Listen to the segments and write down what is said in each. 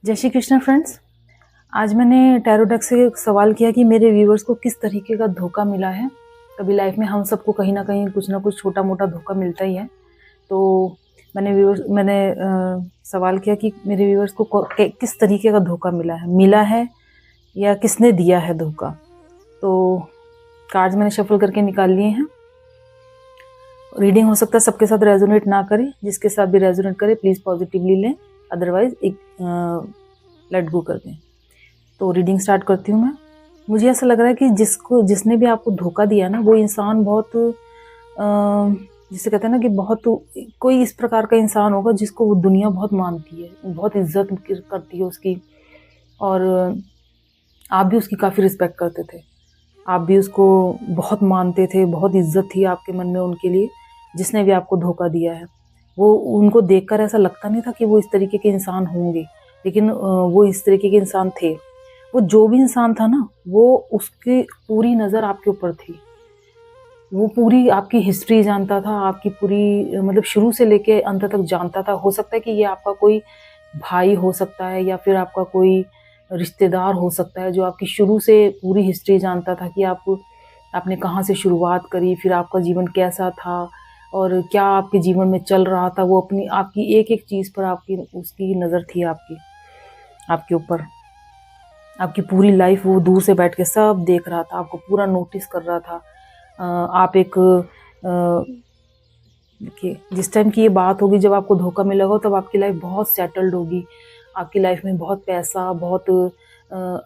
जय श्री कृष्ण फ्रेंड्स। आज मैंने टैरो डेक से एक सवाल किया कि मेरे व्यूवर्स को किस तरीके का धोखा मिला है। कभी लाइफ में हम सबको कहीं ना कहीं कुछ ना कुछ छोटा मोटा धोखा मिलता ही है। तो मैंने सवाल किया कि मेरे व्यूवर्स को किस तरीके का धोखा मिला है या किसने दिया है धोखा। तो कार्ड्स मैंने शफल करके निकाल लिए हैं। रीडिंग हो सकता है सबके साथ रेजोनेट ना करे, जिसके साथ भी रेजोनेट करे प्लीज़ पॉजिटिवली लें, अदरवाइज एक लेट गो कर दें। तो रीडिंग स्टार्ट करती हूँ मैं। मुझे ऐसा लग रहा है कि जिसने भी आपको धोखा दिया ना, वो इंसान बहुत जिसे कहते हैं ना कि बहुत कोई इस प्रकार का इंसान होगा जिसको वो दुनिया बहुत मानती है, बहुत इज्जत करती है उसकी, और आप भी उसकी काफ़ी रिस्पेक्ट करते थे, आप भी उसको बहुत मानते थे, बहुत इज्जत थी आपके मन में उनके लिए। जिसने भी आपको धोखा दिया है वो, उनको देखकर ऐसा लगता नहीं था कि वो इस तरीके के इंसान होंगे, लेकिन वो इस तरीके के इंसान थे। वो जो भी इंसान था ना, वो उसकी पूरी नज़र आपके ऊपर थी। वो पूरी आपकी हिस्ट्री जानता था, आपकी पूरी मतलब शुरू से लेके अंत तक जानता था। हो सकता है कि ये आपका कोई भाई हो सकता है या फिर आपका कोई रिश्तेदार हो सकता है जो आपकी शुरू से पूरी हिस्ट्री जानता था कि आपने कहाँ से शुरुआत करी, फिर आपका जीवन कैसा था और क्या आपके जीवन में चल रहा था। वो आपकी एक एक चीज़ पर उसकी नज़र थी आपके ऊपर। आपकी पूरी लाइफ वो दूर से बैठ के सब देख रहा था, आपको पूरा नोटिस कर रहा था। आप एक देखिए, जिस टाइम की ये बात होगी जब आपको धोखा मिला होगा, तब आपकी लाइफ बहुत सेटल्ड होगी। आपकी लाइफ में बहुत पैसा, बहुत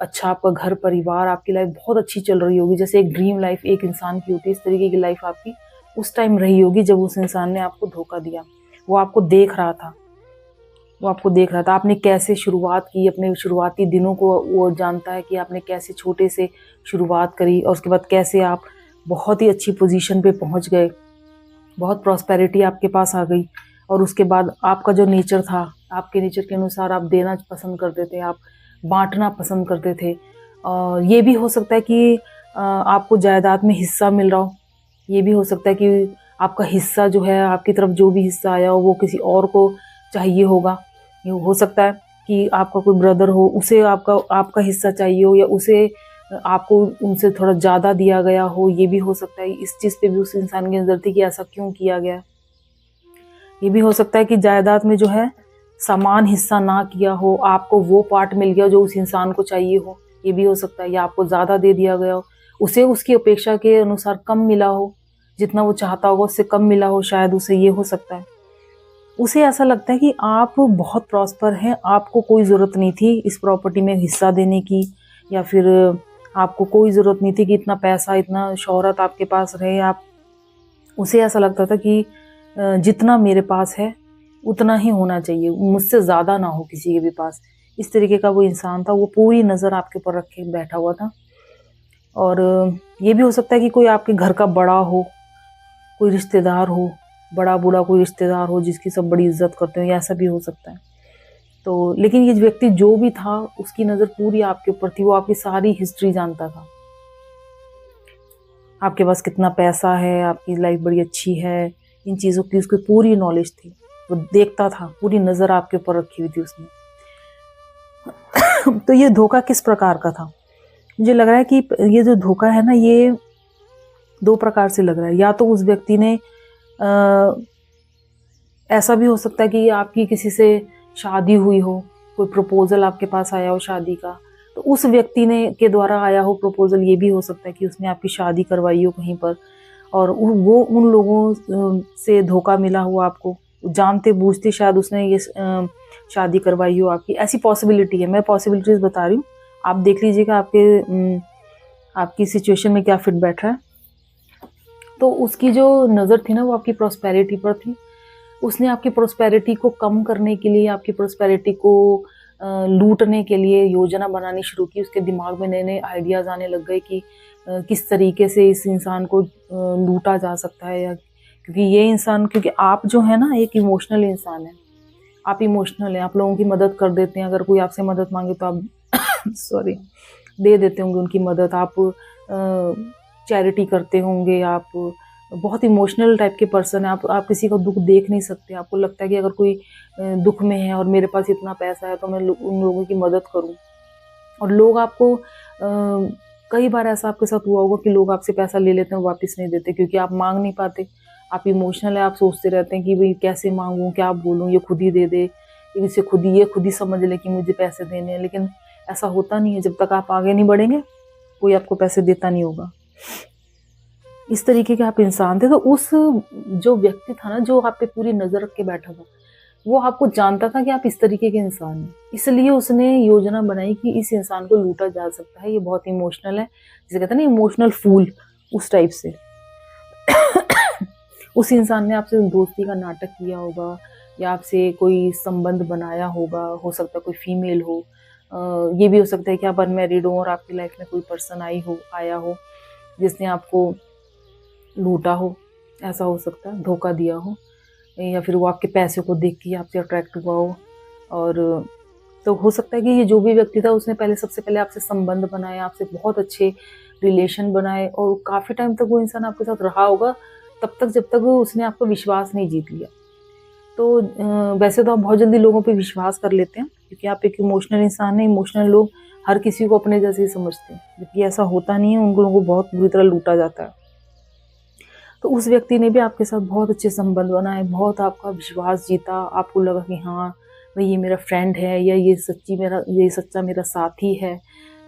अच्छा आपका घर परिवार, आपकी लाइफ बहुत अच्छी चल रही होगी। जैसे एक ड्रीम लाइफ एक इंसान की होती है, इस तरीके की लाइफ आपकी उस टाइम रही होगी जब उस इंसान ने आपको धोखा दिया। वो आपको देख रहा था, आपने कैसे शुरुआत की, अपने शुरुआती दिनों को वो जानता है कि आपने कैसे छोटे से शुरुआत करी और उसके बाद कैसे आप बहुत ही अच्छी पोजीशन पे पहुंच गए, बहुत प्रॉस्पेरिटी आपके पास आ गई। और उसके बाद आपका जो नेचर था, आपके नेचर के अनुसार आप देना पसंद करते थे, आप बांटना पसंद करते थे। और ये भी हो सकता है कि आपको जायदाद में हिस्सा मिल रहा हो, ये भी हो सकता है कि आपका हिस्सा जो है, आपकी तरफ जो भी हिस्सा आया हो वो किसी और को चाहिए होगा। ये हो सकता है कि आपका कोई ब्रदर हो, उसे आपका हिस्सा चाहिए हो, या उसे आपको उनसे थोड़ा ज़्यादा दिया गया हो। ये भी हो सकता है। इस चीज़ पे भी उस इंसान की नज़र थी कि ऐसा क्यों किया गया। ये भी हो सकता है कि जायदाद में जो है समान हिस्सा ना किया हो, आपको वो पार्ट मिल गया जो उस इंसान को चाहिए हो। ये भी हो सकता है। या आपको ज़्यादा दे दिया गया हो, उसे उसकी अपेक्षा के अनुसार कम मिला हो, जितना वो चाहता होगा उससे कम मिला हो शायद उसे। ये हो सकता है। उसे ऐसा लगता है कि आप बहुत प्रॉस्पर हैं, आपको कोई ज़रूरत नहीं थी इस प्रॉपर्टी में हिस्सा देने की, या फिर आपको कोई ज़रूरत नहीं थी कि इतना पैसा, इतना शोहरत आपके पास रहे। उसे ऐसा लगता था कि जितना मेरे पास है उतना ही होना चाहिए, मुझसे ज़्यादा ना हो किसी के भी पास। इस तरीके का वो इंसान था। वो पूरी नज़र आपके ऊपर रख के बैठा हुआ था। और ये भी हो सकता है कि कोई आपके घर का बड़ा हो, कोई रिश्तेदार हो, बड़ा बूढ़ा कोई रिश्तेदार हो जिसकी सब बड़ी इज्जत करते हो, ऐसा भी हो सकता है। तो लेकिन ये व्यक्ति जो भी था, उसकी नज़र पूरी आपके ऊपर थी। वो आपकी सारी हिस्ट्री जानता था, आपके पास कितना पैसा है, आपकी लाइफ बड़ी अच्छी है, इन चीज़ों की उसकी पूरी नॉलेज थी। वो देखता था, पूरी नज़र आपके ऊपर रखी हुई थी उसने। तो ये धोखा किस प्रकार का था? मुझे लग रहा है कि ये जो धोखा है ना, ये दो प्रकार से लग रहा है। या तो उस व्यक्ति ने ऐसा भी हो सकता है कि आपकी किसी से शादी हुई हो, कोई प्रपोजल आपके पास आया हो शादी का, तो उस व्यक्ति ने के द्वारा आया हो प्रपोजल। ये भी हो सकता है कि उसने आपकी शादी करवाई हो कहीं पर, और वो उन लोगों से धोखा मिला हो आपको, जानते बूझते शायद उसने ये शादी करवाई हो आपकी। ऐसी पॉसिबिलिटी है, मैं पॉसिबिलिटीज बता रही हूँ, आप देख लीजिएगा आपकी सिचुएशन में क्या फिट बैठ रहा है। तो उसकी जो नज़र थी ना, वो आपकी प्रॉस्पेरिटी पर थी। उसने आपकी प्रॉस्पेरिटी को कम करने के लिए, आपकी प्रॉस्पेरिटी को लूटने के लिए योजना बनानी शुरू की। उसके दिमाग में नए नए आइडियाज़ आने लग गए कि किस तरीके से इस इंसान को लूटा जा सकता है। या क्योंकि ये इंसान, क्योंकि आप जो है ना एक इमोशनल इंसान है, आप इमोशनल हैं, आप लोगों की मदद कर देते हैं। अगर कोई आपसे मदद मांगे तो आप सॉरी दे देते होंगे उनकी मदद। आप चैरिटी करते होंगे, आप बहुत इमोशनल टाइप के पर्सन है। आप किसी का दुख देख नहीं सकते। आपको लगता है कि अगर कोई दुख में है और मेरे पास इतना पैसा है तो मैं उन लोगों की मदद करूं। और लोग आपको कई बार ऐसा आपके साथ हुआ होगा कि लोग आपसे पैसा ले लेते हैं, वापस नहीं देते, क्योंकि आप मांग नहीं पाते। आप इमोशनल है, आप सोचते रहते हैं कि भाई कैसे मांगूं, क्या बोलूं, ये खुद ही दे दे, इसे खुद ही समझ ले कि मुझे पैसे देने हैं। लेकिन ऐसा होता नहीं है। जब तक आप आगे नहीं बढ़ेंगे कोई आपको पैसे देता नहीं होगा। इस तरीके के आप इंसान थे। तो उस जो व्यक्ति था ना, जो आप पे पूरी नजर रख के बैठा था, वो आपको जानता था कि आप इस तरीके के इंसान हैं। इसलिए उसने योजना बनाई कि इस इंसान को लूटा जा सकता है, ये बहुत इमोशनल है, जिसे कहते हैं ना इमोशनल फूल, उस टाइप से। उस इंसान ने आपसे दोस्ती का नाटक किया होगा या आपसे कोई संबंध बनाया होगा। हो सकता है कोई फीमेल हो, ये भी हो सकता है कि आप अनमैरिड हो और आपकी लाइफ में कोई पर्सन आया हो जिसने आपको लूटा हो। ऐसा हो सकता है, धोखा दिया हो, या फिर वो आपके पैसे को देख के आपसे अट्रैक्ट हुआ हो। और तो हो सकता है कि ये जो भी व्यक्ति था उसने सबसे पहले आपसे संबंध बनाए, आपसे बहुत अच्छे रिलेशन बनाए, और काफ़ी टाइम तक वो इंसान आपके साथ रहा होगा, तब तक जब तक उसने आपका विश्वास नहीं जीत लिया। तो वैसे तो आप बहुत जल्दी लोगों पे विश्वास कर लेते हैं, क्योंकि आप एक इमोशनल इंसान हैं। इमोशनल लोग हर किसी को अपने जैसे ही समझते हैं, जबकि ऐसा होता नहीं है। उन लोगों को बहुत बुरी तरह लूटा जाता है। तो उस व्यक्ति ने भी आपके साथ बहुत अच्छे संबंध बनाए, बहुत आपका विश्वास जीता। आपको लगा कि हाँ भाई ये मेरा फ्रेंड है, या ये सच्चा मेरा साथी है।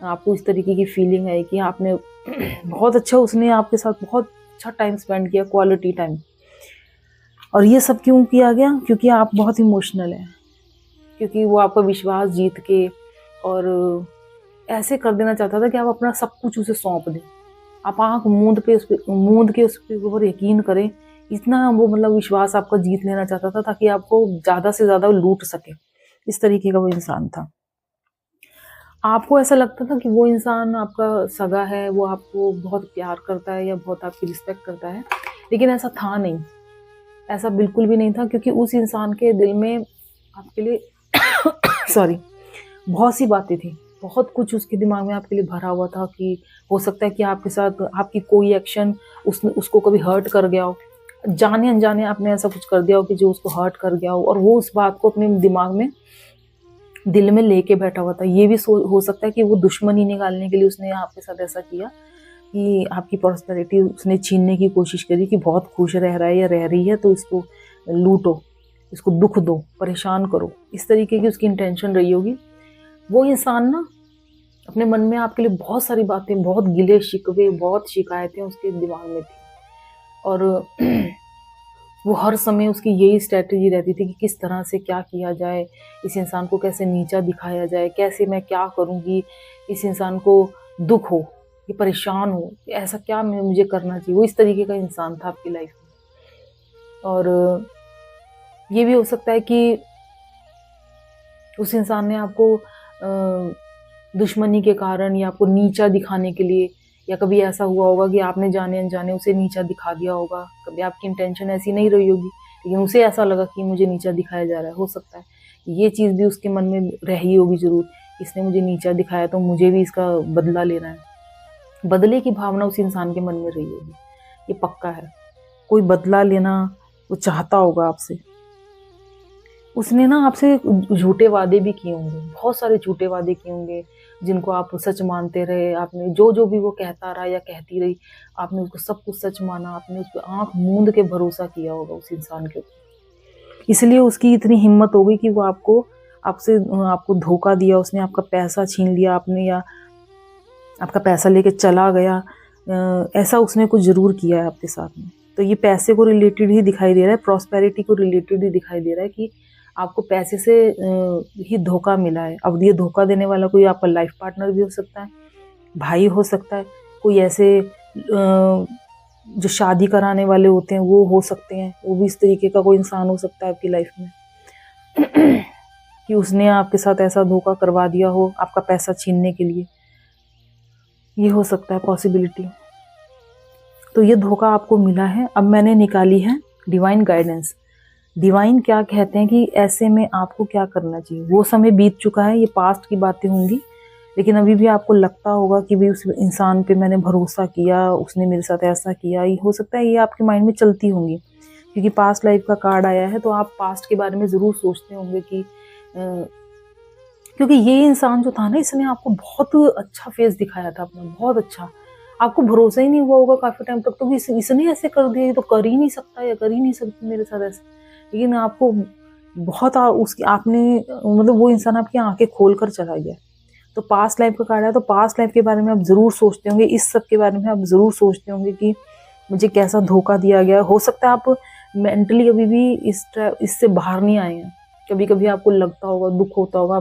आपको इस तरीके की फीलिंग है कि आपने बहुत अच्छा, उसने आपके साथ बहुत अच्छा टाइम स्पेंड किया, क्वालिटी टाइम। और ये सब क्यों किया गया? क्योंकि आप बहुत इमोशनल हैं, क्योंकि वो आपका विश्वास जीत के और ऐसे कर देना चाहता था कि आप अपना सब कुछ उसे सौंप दें। आप आँख मूंद के उसके ऊपर यकीन करें, इतना वो मतलब विश्वास आपका जीत लेना चाहता था ताकि आपको ज़्यादा से ज़्यादा लूट सके। इस तरीके का वो इंसान था। आपको ऐसा लगता था कि वो इंसान आपका सगा है, वो आपको बहुत प्यार करता है या बहुत आपकी रिस्पेक्ट करता है, लेकिन ऐसा था नहीं। ऐसा बिल्कुल भी नहीं था, क्योंकि उस इंसान के दिल में आपके लिए सॉरी बहुत सी बातें थी। बहुत कुछ उसके दिमाग में आपके लिए भरा हुआ था कि हो सकता है कि आपके साथ आपकी कोई एक्शन उसको कभी हर्ट कर गया हो, जाने अनजाने आपने ऐसा कुछ कर दिया हो कि जो उसको हर्ट कर गया हो, और वो उस बात को अपने दिमाग में, दिल में लेके बैठा हुआ था। ये भी हो सकता है कि वो दुश्मनी निकालने के लिए उसने आपके साथ ऐसा किया कि आपकी पर्सनैलिटी उसने छीनने की कोशिश करी कि बहुत खुश रह रहा है या रह रही है तो इसको लूटो, इसको दुख दो, परेशान करो। इस तरीके की उसकी इंटेंशन रही होगी। वो इंसान ना अपने मन में आपके लिए बहुत सारी बातें, बहुत गिले शिकवे, बहुत शिकायतें उसके दिमाग में थी, और वो हर समय उसकी यही स्ट्रैटेजी रहती थी कि किस तरह से क्या किया जाए, इस इंसान को कैसे नीचा दिखाया जाए, कैसे मैं क्या करूँगी, इस इंसान को दुख हो, ये परेशान हो, ऐसा क्या मुझे करना चाहिए। वो इस तरीके का इंसान था आपकी लाइफ में। और ये भी हो सकता है कि उस इंसान ने आपको दुश्मनी के कारण या आपको नीचा दिखाने के लिए, या कभी ऐसा हुआ होगा कि आपने जाने अनजाने उसे नीचा दिखा दिया होगा। कभी आपकी इंटेंशन ऐसी नहीं रही होगी, लेकिन उसे ऐसा लगा कि मुझे नीचा दिखाया जा रहा है। हो सकता है ये चीज़ भी उसके मन में रही होगी ज़रूर, इसने मुझे नीचा दिखाया तो मुझे भी इसका बदला लेना है। बदले की भावना उस इंसान के मन में रही होगी, ये पक्का है। कोई बदला लेना वो चाहता होगा आपसे। उसने ना आपसे झूठे वादे भी किए होंगे, बहुत सारे झूठे वादे किए होंगे, जिनको आप सच मानते रहे। आपने जो भी वो कहता रहा या कहती रही, आपने उसको सब कुछ सच माना। आपने उस पर आँख मूंद के भरोसा किया होगा उस इंसान के ऊपर। इसलिए उसकी इतनी हिम्मत हो गई कि वो आपको धोखा दिया, उसने आपका पैसा छीन लिया आपने, या आपका पैसा लेके चला गया। ऐसा उसने कुछ ज़रूर किया है आपके साथ में। तो ये पैसे को रिलेटेड ही दिखाई दे रहा है, प्रॉस्पेरिटी को रिलेटेड ही दिखाई दे रहा है कि आपको पैसे से ही धोखा मिला है। अब ये धोखा देने वाला कोई आपका लाइफ पार्टनर भी हो सकता है, भाई हो सकता है, कोई ऐसे जो शादी कराने वाले होते हैं वो हो सकते हैं। वो भी इस तरीके का कोई इंसान हो सकता है आपकी लाइफ में कि उसने आपके साथ ऐसा धोखा करवा दिया हो आपका पैसा छीनने के लिए। ये हो सकता है पॉसिबिलिटी। तो ये धोखा आपको मिला है। अब मैंने निकाली है डिवाइन गाइडेंस। डिवाइन क्या कहते हैं कि ऐसे में आपको क्या करना चाहिए। वो समय बीत चुका है, ये पास्ट की बातें होंगी, लेकिन अभी भी आपको लगता होगा कि भी उस इंसान पे मैंने भरोसा किया, उसने मेरे साथ ऐसा किया। ये हो सकता है ये आपके माइंड में चलती होंगी, क्योंकि पास्ट लाइफ का कार्ड आया है, तो आप पास्ट के बारे में ज़रूर सोचते होंगे कि क्योंकि ये इंसान जो था ना, इसने आपको बहुत अच्छा फेस दिखाया था अपना, बहुत अच्छा। आपको भरोसा ही नहीं हुआ होगा काफ़ी टाइम तक, तो इसने ऐसे कर दिया, ये तो कर ही नहीं सकता या कर ही नहीं सकती मेरे साथ ऐसे। लेकिन आपको बहुत उसकी आपने मतलब वो इंसान आपकी आंखें खोल कर चला गया। तो पास्ट लाइफ का कार्ड है, तो पास्ट लाइफ के बारे में आप ज़रूर सोचते होंगे, इस सब के बारे में आप ज़रूर सोचते होंगे कि मुझे कैसा धोखा दिया गया। हो सकता है आप मेंटली अभी भी इससे बाहर नहीं आए हैं। कभी कभी आपको लगता होगा, दुख होता होगा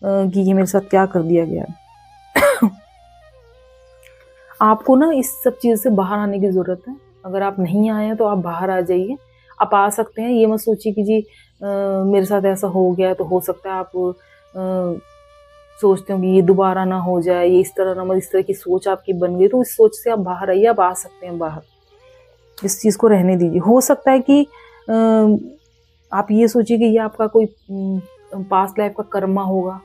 कि ये मेरे साथ क्या कर दिया गया। आपको ना इस सब चीज़ से बाहर आने की ज़रूरत है। अगर आप नहीं आए हैं तो आप बाहर आ जाइए। आप आ सकते हैं, ये मत सोचिए कि जी मेरे साथ ऐसा हो गया तो हो सकता है आप सोचते हो कि ये दोबारा ना हो जाए, ये इस तरह ना, इस तरह की सोच आपकी बन गई, तो इस सोच से आप बाहर आइए। आप आ सकते हैं बाहर, इस चीज़ को रहने दीजिए। हो सकता है कि आप ये सोचिए कि ये आपका कोई पास्ट लाइफ का कर्मा होगा,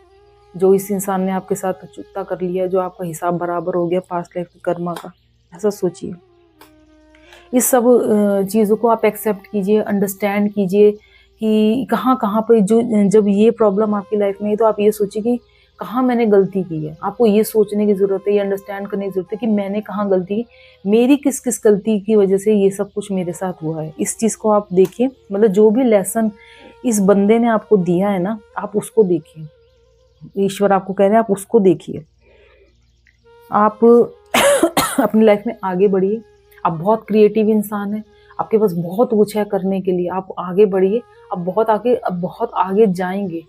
जो इस इंसान ने आपके साथ चुकता कर लिया, जो आपका हिसाब बराबर हो गया पास्ट लाइफ के कर्मा का, ऐसा सोचिए। इस सब चीज़ों को आप एक्सेप्ट कीजिए, अंडरस्टैंड कीजिए कि कहाँ कहाँ पे जब ये प्रॉब्लम आपकी लाइफ में है, तो आप ये सोचिए कि कहाँ मैंने गलती की है। आपको ये सोचने की ज़रूरत है, ये अंडरस्टैंड करने की ज़रूरत है कि मैंने कहाँ गलती की, मेरी किस किस गलती की वजह से ये सब कुछ मेरे साथ हुआ है। इस चीज़ को आप देखिए, मतलब जो भी लेसन इस बंदे ने आपको दिया है ना, आप उसको देखिए। ईश्वर आपको कह रहे हैं, आप उसको देखिए। आप अपनी लाइफ में आगे बढ़िए। आप बहुत क्रिएटिव इंसान हैं, आपके पास बहुत कुछ है करने के लिए। आप आगे बढ़िए, आप बहुत आगे जाएंगे।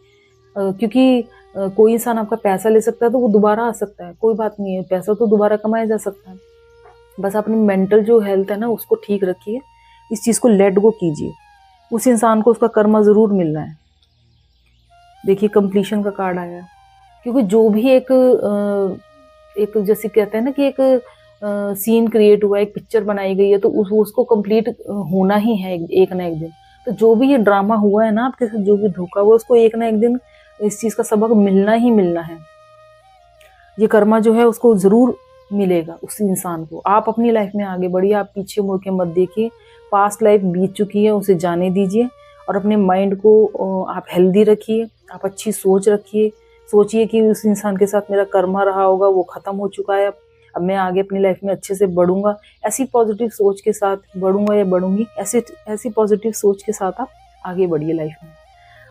क्योंकि कोई इंसान आपका पैसा ले सकता है तो वो दोबारा आ सकता है, कोई बात नहीं है, पैसा तो दोबारा कमाया जा सकता है। बस अपनी मेंटल जो हेल्थ है ना, उसको ठीक रखिए, इस चीज़ को लेट गो कीजिए। उस इंसान को उसका कर्मा ज़रूर मिलना है। देखिए कंप्लीशन का कार्ड आया है, क्योंकि जो भी एक जैसे कहते हैं ना कि एक सीन क्रिएट हुआ है, एक पिक्चर बनाई गई है, तो उसको कंप्लीट होना ही है एक ना एक दिन। तो जो भी ये ड्रामा हुआ है ना आपके साथ, जो भी धोखा हुआ, उसको एक ना एक दिन इस चीज़ का सबक मिलना ही मिलना है। ये कर्मा जो है उसको ज़रूर मिलेगा उस इंसान को। आप अपनी लाइफ में आगे बढ़िए, आप पीछे मुड़ के मत देखिए। पास्ट लाइफ बीत चुकी है, उसे जाने दीजिए और अपने माइंड को आप हेल्दी रखिए, आप अच्छी सोच रखिए। सोचिए कि उस इंसान के साथ मेरा कर्मा रहा होगा, वो ख़त्म हो चुका है, अब मैं आगे अपनी लाइफ में अच्छे से बढ़ूंगा। ऐसी पॉजिटिव सोच के साथ बढ़ूंगा या बढ़ूंगी, ऐसी पॉजिटिव सोच के साथ आप आगे बढ़िए लाइफ में।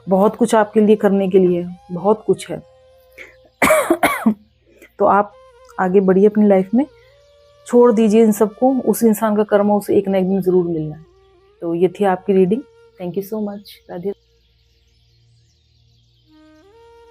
बहुत कुछ आपके लिए करने के लिए, बहुत कुछ है। तो आप आगे बढ़िए अपनी लाइफ में, छोड़ दीजिए इन सबको। उस इंसान का कर्म उसे एक ना एक दिन ज़रूर मिलना है। तो ये थी आपकी reading. Thank you so much. Radhe.